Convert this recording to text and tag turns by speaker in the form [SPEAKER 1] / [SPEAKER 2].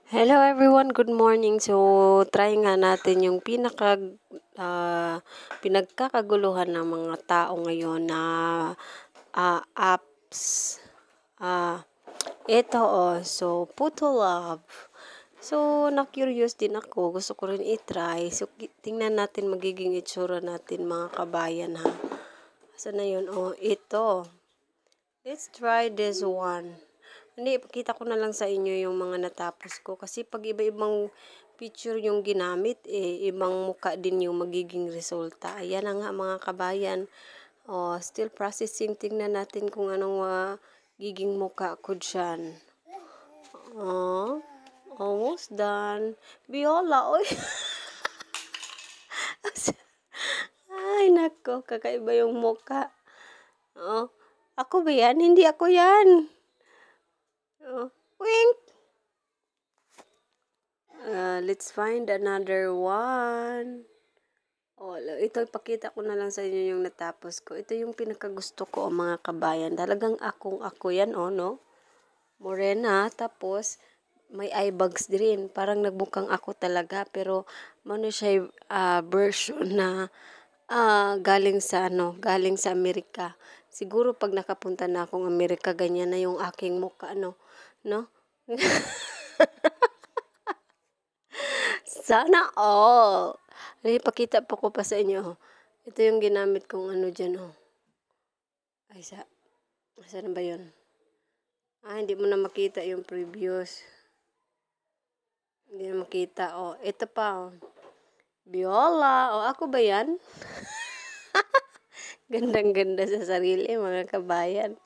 [SPEAKER 1] Hello everyone, good morning. So, try nga natin yung pinagkakaguluhan ng mga tao ngayon na apps. Ito so Photo Love. So, na-curious din ako. Gusto ko rin i-try. So, tingnan natin magiging itsura natin mga kabayan ha. Saan na yun? Ito. Let's try this one. Hindi, ipakita ko na lang sa inyo yung mga natapos ko. Kasi pag iba-ibang picture yung ginamit, ibang muka din yung magiging resulta. Ayan na nga mga kabayan. Still processing. Tingnan natin kung anong magiging muka ko dyan. Almost done. Viola, oy! Ay, nako. Kakaiba yung muka. Ako ba yan? Hindi ako yan. Wink! Let's find another one. Ito ipakita ko na lang sa inyo yung natapos ko. Ito yung pinakagusto ko mga kabayan. Talagang ako yan no? Morena, tapos may eye bags din. Parang nagbukang ako talaga. Pero ano siya version na galing sa Amerika. Siguro pag nakapunta na akong Amerika, ganyan na yung aking mukha, no? Sana all. Ipakita po ko pa sa inyo. Ito yung ginamit kong dyan, Ay, saan ba yun? Hindi mo na makita yung previous. Hindi na makita. Ito pa, Viola. Ako ba yan? Gandang-ganda sa sarili, mga kabayan.